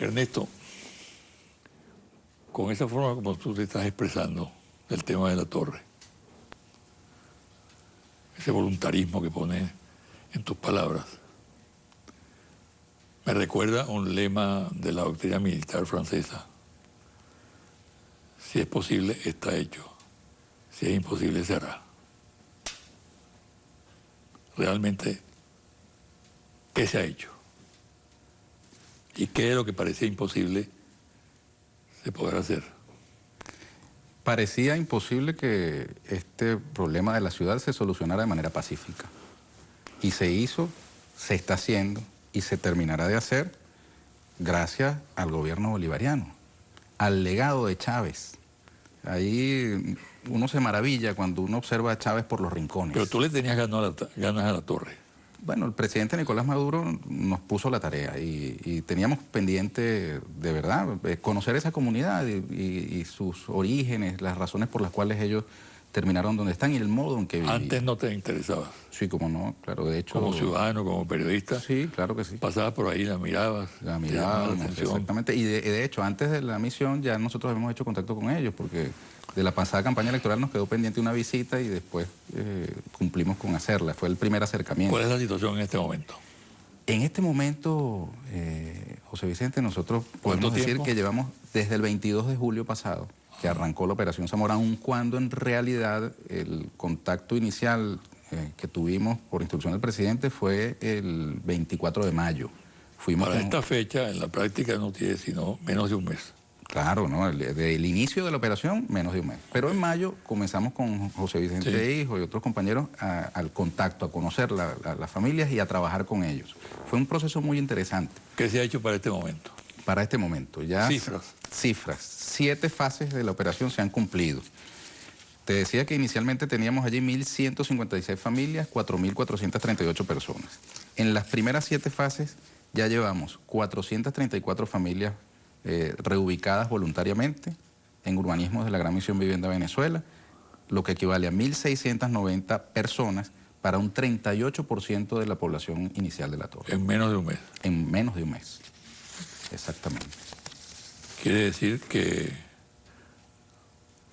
Ernesto, con esa forma como tú te estás expresando del tema de la torre, ese voluntarismo que pones en tus palabras, me recuerda un lema de la doctrina militar francesa. Si es posible, está hecho. Si es imposible, se hará. Realmente, ¿qué se ha hecho? ¿Y qué de lo que parecía imposible se podrá hacer? Parecía imposible que este problema de la ciudad se solucionara de manera pacífica. Y se hizo, se está haciendo y se terminará de hacer gracias al gobierno bolivariano, al legado de Chávez. Ahí uno se maravilla cuando uno observa a Chávez por los rincones. Pero tú le tenías ganas a la torre. Bueno, el presidente Nicolás Maduro nos puso la tarea y teníamos pendiente, de verdad, conocer esa comunidad y sus orígenes, las razones por las cuales ellos terminaron donde están y el modo en que vivían. Antes no te interesabas. Sí, como no, claro, de hecho... Como ciudadano, como periodista. Sí, claro que sí. Pasabas por ahí, la mirabas. La mirábamos, exactamente. Y de hecho, antes de la misión ya nosotros hemos hecho contacto con ellos porque de la pasada campaña electoral nos quedó pendiente una visita y después cumplimos con hacerla. Fue el primer acercamiento. ¿Cuál es la situación en este momento? En este momento, José Vicente, nosotros podemos decir que llevamos desde el 22 de julio pasado, que arrancó la Operación Zamora, aun cuando en realidad el contacto inicial que tuvimos por instrucción del presidente fue el 24 de mayo. Para esta fecha, en la práctica no tiene sino menos de un mes. Claro, ¿no? Desde el inicio de la operación, menos de un mes. Pero en mayo comenzamos con José Vicente Hijo y otros compañeros al contacto, a conocer las familias y a trabajar con ellos. Fue un proceso muy interesante. ¿Qué se ha hecho para este momento? Para este momento, ya... Cifras. Cifras. 7 fases de la operación se han cumplido. Te decía que inicialmente teníamos allí 1.156 familias, 4.438 personas. En las primeras 7 fases ya llevamos 434 familias reubicadas voluntariamente en urbanismos de la Gran Misión Vivienda Venezuela, lo que equivale a 1.690 personas para un 38% de la población inicial de la torre. En menos de un mes. En menos de un mes, exactamente. Quiere decir que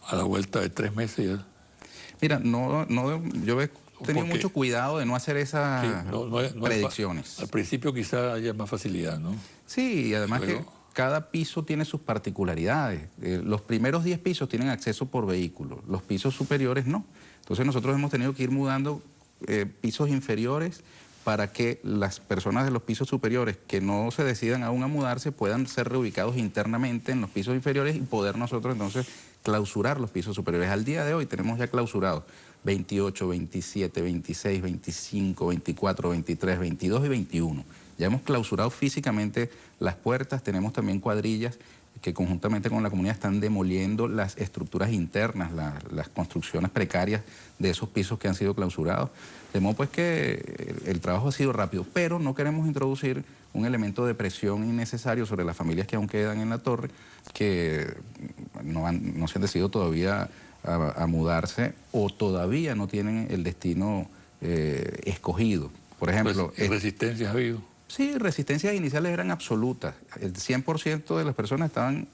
a la vuelta de 3 meses ya... Mira, yo he tenido mucho cuidado de no hacer esas predicciones. Al principio quizá haya más facilidad, ¿no? Sí, y además que cada piso tiene sus particularidades. Los primeros 10 pisos tienen acceso por vehículo, los pisos superiores no. Entonces nosotros hemos tenido que ir mudando pisos inferiores para que las personas de los pisos superiores que no se decidan aún a mudarse puedan ser reubicados internamente en los pisos inferiores y poder nosotros entonces clausurar los pisos superiores. Al día de hoy tenemos ya clausurados 28, 27, 26, 25, 24, 23, 22 y 21. Ya hemos clausurado físicamente las puertas, tenemos también cuadrillas que conjuntamente con la comunidad están demoliendo las estructuras internas, las construcciones precarias de esos pisos que han sido clausurados. De modo pues que el trabajo ha sido rápido, pero no queremos introducir un elemento de presión innecesario sobre las familias que aún quedan en la torre, que no se han decidido todavía a mudarse o todavía no tienen el destino escogido. Por ejemplo... Pues, ¿resistencias ha habido? Sí, resistencias iniciales eran absolutas. El 100% de las personas estaban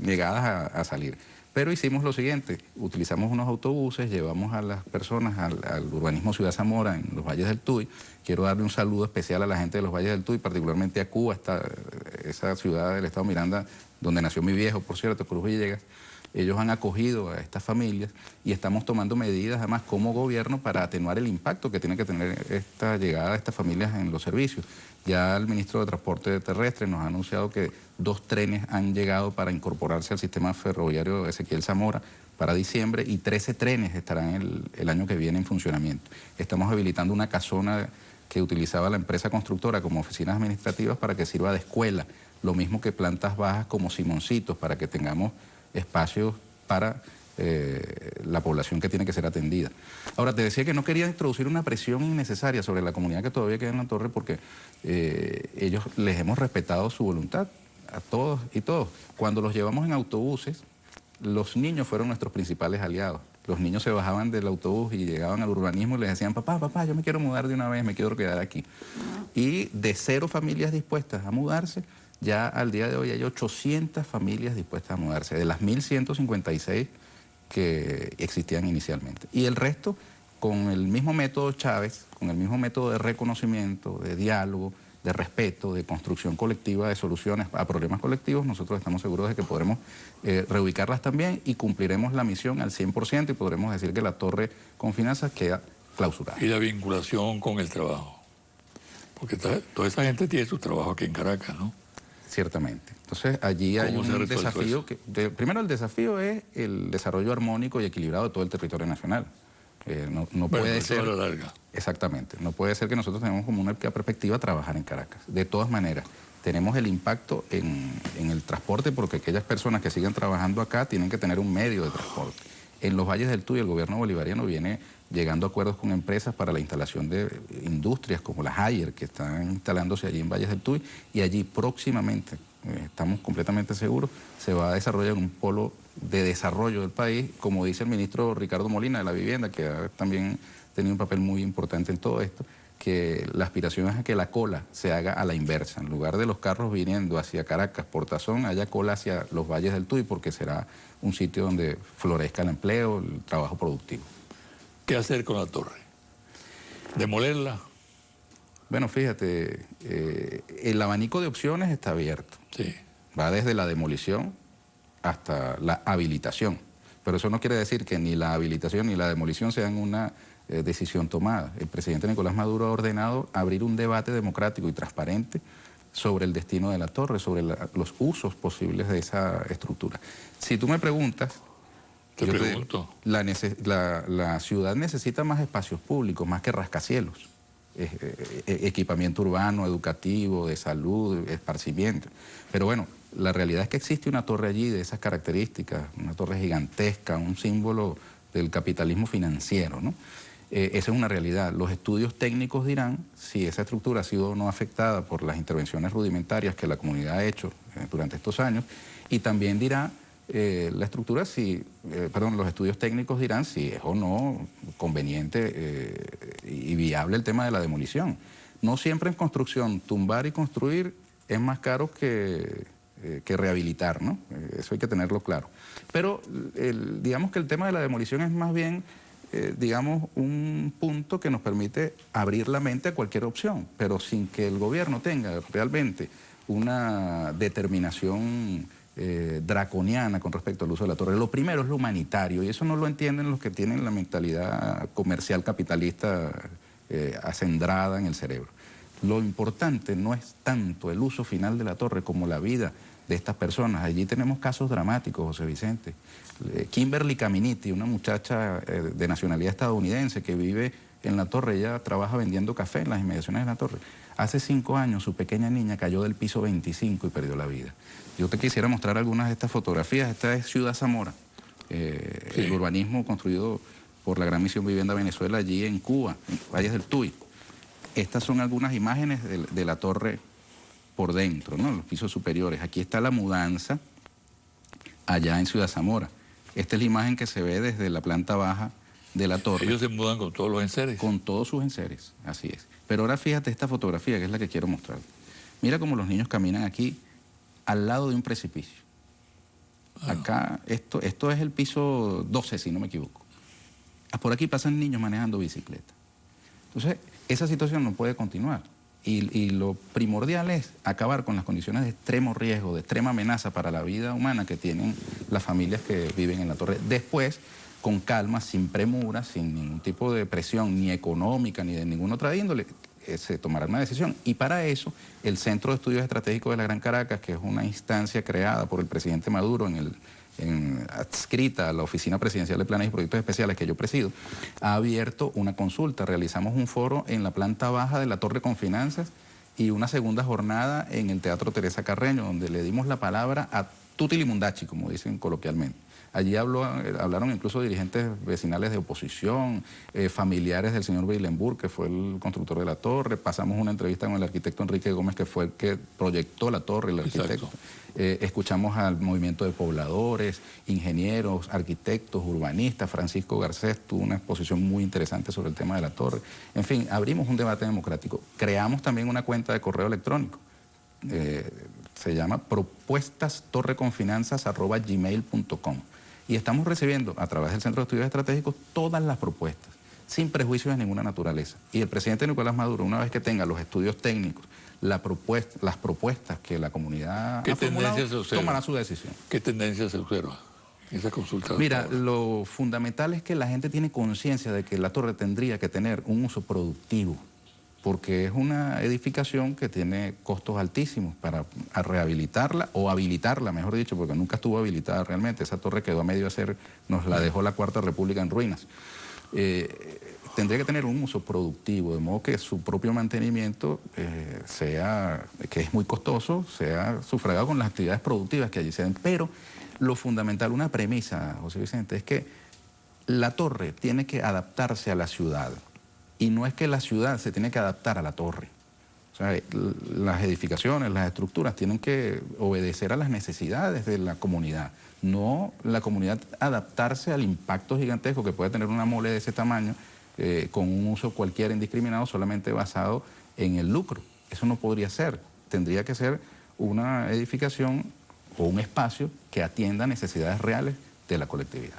negadas a salir. Pero hicimos lo siguiente, utilizamos unos autobuses, llevamos a las personas al urbanismo Ciudad Zamora en los Valles del Tuy. Quiero darle un saludo especial a la gente de los Valles del Tuy, particularmente a Cuba, esa ciudad del estado Miranda, donde nació mi viejo, por cierto, Cruz Villegas. Ellos han acogido a estas familias y estamos tomando medidas además como gobierno para atenuar el impacto que tiene que tener esta llegada de estas familias en los servicios. Ya el ministro de Transporte Terrestre nos ha anunciado que 2 trenes han llegado para incorporarse al sistema ferroviario Ezequiel Zamora para diciembre y 13 trenes estarán el año que viene en funcionamiento. Estamos habilitando una casona que utilizaba la empresa constructora como oficinas administrativas para que sirva de escuela, lo mismo que plantas bajas como Simoncitos, para que tengamos espacios para la población que tiene que ser atendida. Ahora, te decía que no quería introducir una presión innecesaria sobre la comunidad que todavía queda en la torre porque ellos les hemos respetado su voluntad, a todos y todos. Cuando los llevamos en autobuses, los niños fueron nuestros principales aliados. Los niños se bajaban del autobús y llegaban al urbanismo y les decían, papá, yo me quiero mudar de una vez, me quiero quedar aquí. Y de 0 familias dispuestas a mudarse, ya al día de hoy hay 800 familias dispuestas a mudarse, de las 1.156 que existían inicialmente. Y el resto, con el mismo método Chávez, con el mismo método de reconocimiento, de diálogo, de respeto, de construcción colectiva de soluciones a problemas colectivos, nosotros estamos seguros de que podremos reubicarlas también y cumpliremos la misión al 100% y podremos decir que la torre con finanzas queda clausurada. Y la vinculación con el trabajo. Porque toda esa gente tiene su trabajo aquí en Caracas, ¿no? Ciertamente. Entonces allí hay un desafío. Primero el desafío es el desarrollo armónico y equilibrado de todo el territorio nacional. No puede ser... a la larga. Exactamente. No puede ser que nosotros tengamos como una perspectiva trabajar en Caracas. De todas maneras, tenemos el impacto en el transporte porque aquellas personas que sigan trabajando acá tienen que tener un medio de transporte. En los Valles del Tuy el gobierno bolivariano viene llegando a acuerdos con empresas para la instalación de industrias como la Haier, que están instalándose allí en Valles del Tuy, y allí próximamente, estamos completamente seguros, se va a desarrollar un polo de desarrollo del país, como dice el ministro Ricardo Molina de la Vivienda, que ha también tenido un papel muy importante en todo esto, que la aspiración es a que la cola se haga a la inversa. En lugar de los carros viniendo hacia Caracas por Tazón, haya cola hacia los Valles del Tuy, porque será un sitio donde florezca el empleo, el trabajo productivo. ¿Qué hacer con la torre? ¿Demolerla? Bueno, fíjate, el abanico de opciones está abierto. Sí. Va desde la demolición hasta la habilitación. Pero eso no quiere decir que ni la habilitación ni la demolición sean una decisión tomada. El presidente Nicolás Maduro ha ordenado abrir un debate democrático y transparente sobre el destino de la torre, sobre los usos posibles de esa estructura. Si tú me preguntas... Te pregunto. La ciudad necesita más espacios públicos, más que rascacielos. Equipamiento urbano, educativo, de salud, esparcimiento. Pero bueno, la realidad es que existe una torre allí de esas características, una torre gigantesca, un símbolo del capitalismo financiero, ¿no? Esa es una realidad. Los estudios técnicos dirán si esa estructura ha sido o no afectada por las intervenciones rudimentarias que la comunidad ha hecho durante estos años, y también dirá la estructura, los estudios técnicos dirán si es o no conveniente y viable el tema de la demolición. No siempre en construcción, tumbar y construir es más caro que rehabilitar, ¿no? Eso hay que tenerlo claro. Pero digamos que el tema de la demolición es más bien, digamos, un punto que nos permite abrir la mente a cualquier opción, pero sin que el gobierno tenga realmente una determinación draconiana con respecto al uso de la torre. Lo primero es lo humanitario, y eso no lo entienden los que tienen la mentalidad comercial capitalista acendrada en el cerebro. Lo importante no es tanto el uso final de la torre como la vida de estas personas. Allí tenemos casos dramáticos, José Vicente. Kimberly Caminiti, una muchacha de nacionalidad estadounidense que vive en la torre, ella trabaja vendiendo café en las inmediaciones de la torre. Hace 5 años su pequeña niña cayó del piso 25 y perdió la vida. Yo te quisiera mostrar algunas de estas fotografías. Esta es Ciudad Zamora, el urbanismo construido por la Gran Misión Vivienda Venezuela allí en Cuba, en Valles del Tuy. Estas son algunas imágenes de la torre por dentro, ¿no? Los pisos superiores. Aquí está la mudanza allá en Ciudad Zamora. Esta es la imagen que se ve desde la planta baja de la torre. Ellos se mudan con todos los enseres. Con todos sus enseres, así es. Pero ahora fíjate esta fotografía, que es la que quiero mostrar. Mira cómo los niños caminan aquí al lado de un precipicio. Acá, esto es el piso 12, si no me equivoco. Por aquí pasan niños manejando bicicleta. Entonces, esa situación no puede continuar. Y lo primordial es acabar con las condiciones de extremo riesgo, de extrema amenaza para la vida humana que tienen las familias que viven en la torre. Después, con calma, sin premura, sin ningún tipo de presión, ni económica, ni de ninguna otra índole, se tomará una decisión. Y para eso, el Centro de Estudios Estratégicos de la Gran Caracas, que es una instancia creada por el presidente Maduro adscrita a la Oficina Presidencial de Planes y Proyectos Especiales que yo presido, ha abierto una consulta. Realizamos un foro en la planta baja de la Torre con Finanzas y una segunda jornada en el Teatro Teresa Carreño, donde le dimos la palabra a tutti li mundachi, como dicen coloquialmente. Allí hablaron incluso dirigentes vecinales de oposición, familiares del señor Beilenburg, que fue el constructor de la torre. Pasamos una entrevista con el arquitecto Enrique Gómez, que fue el que proyectó la torre, el arquitecto. Escuchamos al movimiento de pobladores, ingenieros, arquitectos, urbanistas. Francisco Garcés tuvo una exposición muy interesante sobre el tema de la torre. En fin, abrimos un debate democrático. Creamos también una cuenta de correo electrónico. Se llama propuestastorreconfinanzas@gmail.com. Y estamos recibiendo a través del Centro de Estudios Estratégicos todas las propuestas, sin prejuicios de ninguna naturaleza. Y el presidente Nicolás Maduro, una vez que tenga los estudios técnicos, las propuestas que la comunidad ha formulado, tomará su decisión. ¿Qué tendencia se observa en esa consulta? Mira, lo fundamental es que la gente tiene conciencia de que la torre tendría que tener un uso productivo, porque es una edificación que tiene costos altísimos para rehabilitarla o habilitarla, mejor dicho, porque nunca estuvo habilitada realmente. Esa torre quedó a medio hacer, nos la dejó la Cuarta República en ruinas. Tendría que tener un uso productivo, de modo que su propio mantenimiento sea, que es muy costoso, sea sufragado con las actividades productivas que allí se den. Pero lo fundamental, una premisa, José Vicente, es que la torre tiene que adaptarse a la ciudad. Y no es que la ciudad se tiene que adaptar a la torre. O sea, las edificaciones, las estructuras tienen que obedecer a las necesidades de la comunidad. No la comunidad adaptarse al impacto gigantesco que puede tener una mole de ese tamaño con un uso cualquiera indiscriminado solamente basado en el lucro. Eso no podría ser. Tendría que ser una edificación o un espacio que atienda necesidades reales de la colectividad.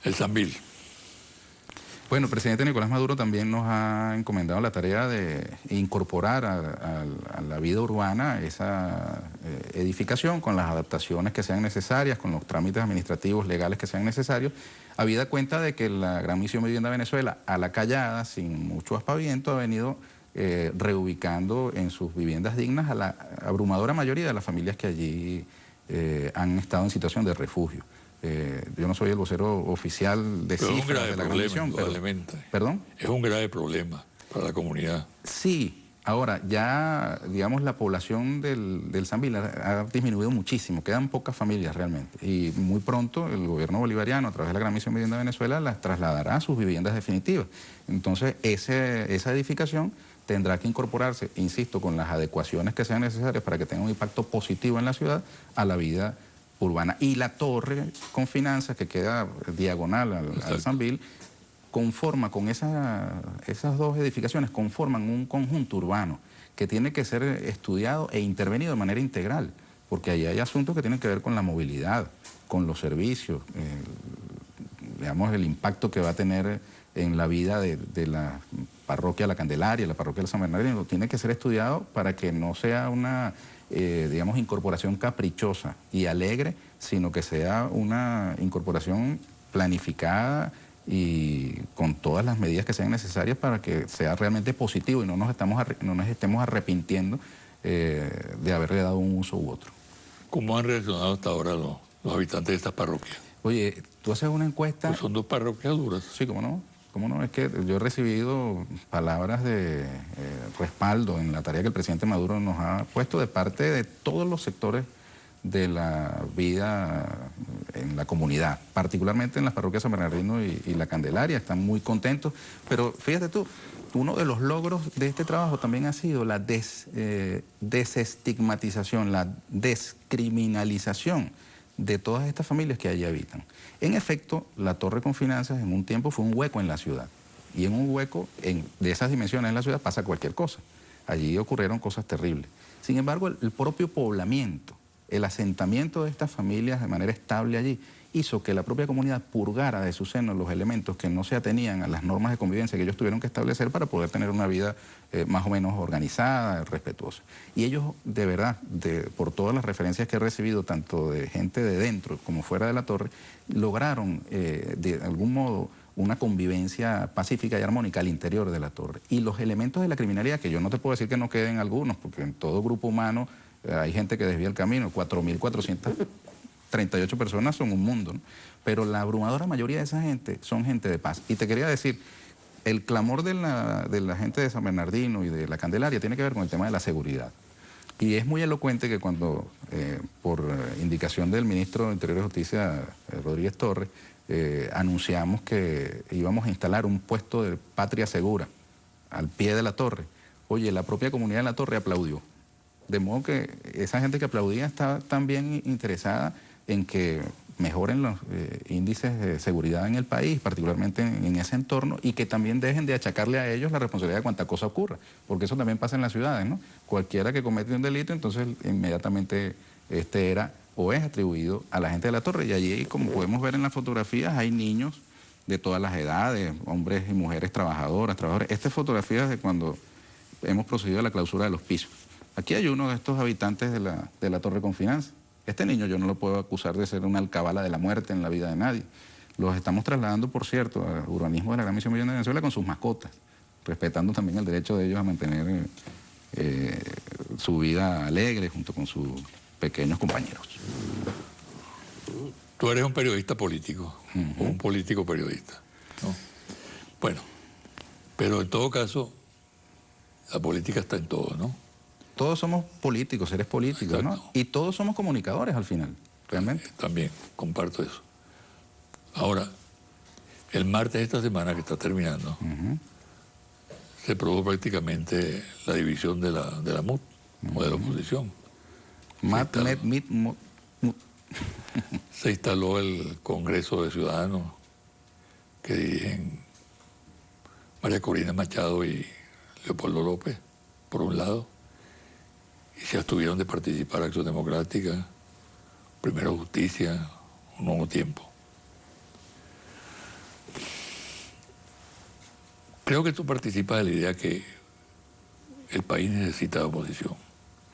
El Sambil. Bueno, el presidente Nicolás Maduro también nos ha encomendado la tarea de incorporar a la vida urbana esa edificación con las adaptaciones que sean necesarias, con los trámites administrativos legales que sean necesarios, habida cuenta de que la Gran Misión Vivienda Venezuela, a la callada, sin mucho aspaviento, ha venido reubicando en sus viviendas dignas a la abrumadora mayoría de las familias que allí han estado en situación de refugio. Yo no soy el vocero oficial de cifras de la Gran Misión, pero... ¿Perdón? Es un grave problema para la comunidad. Sí, ahora ya, digamos, la población del Sambil ha disminuido muchísimo, quedan pocas familias realmente. Y muy pronto el gobierno bolivariano, a través de la Gran Misión Vivienda Venezuela, las trasladará a sus viviendas definitivas. Entonces, esa edificación tendrá que incorporarse, insisto, con las adecuaciones que sean necesarias para que tenga un impacto positivo en la ciudad, a la vida urbana. Y la torre con finanzas, que queda diagonal al Sambil, conforma con esas dos edificaciones, conforman un conjunto urbano que tiene que ser estudiado e intervenido de manera integral, porque ahí hay asuntos que tienen que ver con la movilidad, con los servicios, digamos, el impacto que va a tener en la vida de la parroquia La Candelaria, la parroquia de San Bernardino, tiene que ser estudiado para que no sea una digamos, incorporación caprichosa y alegre, sino que sea una incorporación planificada y con todas las medidas que sean necesarias para que sea realmente positivo y no nos estemos arrepintiendo de haberle dado un uso u otro. ¿Cómo han reaccionado hasta ahora los habitantes de estas parroquias? Oye, tú haces una encuesta... Pues son dos parroquias duras. Sí, ¿cómo no? ¿Cómo no? Es que yo he recibido palabras de respaldo en la tarea que el presidente Maduro nos ha puesto de parte de todos los sectores de la vida en la comunidad, particularmente en las parroquias San Bernardino y La Candelaria. Están muy contentos, pero fíjate tú, uno de los logros de este trabajo también ha sido la desestigmatización, la descriminalización de todas estas familias que allí habitan. En efecto, la torre con finanzas en un tiempo fue un hueco en la ciudad. Y en un hueco de esas dimensiones en la ciudad pasa cualquier cosa. Allí ocurrieron cosas terribles. Sin embargo, el propio poblamiento, el asentamiento de estas familias de manera estable allí, hizo que la propia comunidad purgara de su seno los elementos que no se atenían a las normas de convivencia que ellos tuvieron que establecer para poder tener una vida más o menos organizada, respetuosa. Y ellos, de verdad, por todas las referencias que he recibido, tanto de gente de dentro como fuera de la torre, lograron de algún modo una convivencia pacífica y armónica al interior de la torre. Y los elementos de la criminalidad, que yo no te puedo decir que no queden algunos, porque en todo grupo humano hay gente que desvía el camino, 4.438 personas son un mundo, ¿no? Pero la abrumadora mayoría de esa gente son gente de paz. Y te quería decir, el clamor de la gente de San Bernardino y de La Candelaria tiene que ver con el tema de la seguridad. Y es muy elocuente que cuando, por indicación del ministro de Interior y Justicia, Rodríguez Torres, anunciamos que íbamos a instalar un puesto de patria segura al pie de la torre, oye, la propia comunidad de la torre aplaudió. De modo que esa gente que aplaudía estaba también interesada en que mejoren los índices de seguridad en el país, particularmente en ese entorno, y que también dejen de achacarle a ellos la responsabilidad de cuanta cosa ocurra, porque eso también pasa en las ciudades, ¿no? Cualquiera que comete un delito, entonces inmediatamente era o es atribuido a la gente de la torre, y allí, como podemos ver en las fotografías, hay niños de todas las edades, hombres y mujeres trabajadores. Esta es fotografías de cuando hemos procedido a la clausura de los pisos. Aquí hay uno de estos habitantes de la Torre Confinanza. Este niño yo no lo puedo acusar de ser una alcabala de la muerte en la vida de nadie. Los estamos trasladando, por cierto, al urbanismo de la Gran Misión Millón de Venezuela con sus mascotas, respetando también el derecho de ellos a mantener su vida alegre junto con sus pequeños compañeros. Tú eres un periodista político, o un político periodista, ¿no? Bueno, pero en todo caso, la política está en todo, ¿no? Todos somos políticos, seres políticos, Exacto. ¿no? Y todos somos comunicadores al final, realmente. También comparto eso. Ahora, el martes de esta semana que está terminando, se produjo prácticamente la división de la MUT, o de la oposición. Se instaló el Congreso de Ciudadanos que dirigen María Corina Machado y Leopoldo López, por un lado, y se abstuvieron de participar en Acción Democrática, Primero Justicia, Un Nuevo Tiempo. Creo que tú participas de la idea que el país necesita oposición.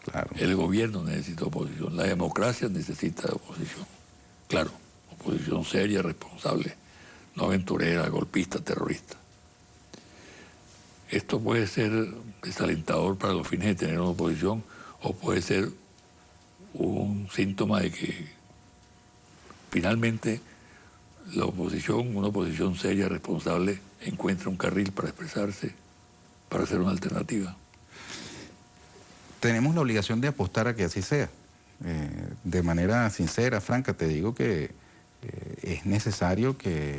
Claro. El gobierno necesita oposición, la democracia necesita oposición. Claro, oposición seria, responsable, no aventurera, golpista, terrorista. Esto puede ser desalentador para los fines de tener una oposición o puede ser un síntoma de que finalmente la oposición, una oposición seria, responsable, encuentra un carril para expresarse, para hacer una alternativa. Tenemos la obligación de apostar a que así sea. De manera sincera, franca, te digo que es necesario que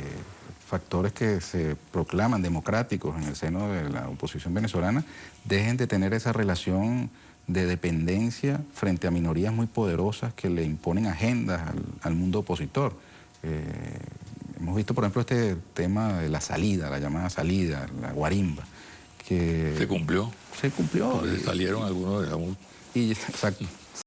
factores que se proclaman democráticos en el seno de la oposición venezolana dejen de tener esa relación de dependencia frente a minorías muy poderosas que le imponen agendas al mundo opositor. Hemos visto, por ejemplo, este tema de la salida, la llamada salida, la guarimba, que... ¿Se cumplió? Se cumplió. Salieron algunos de la MUT. Exacto.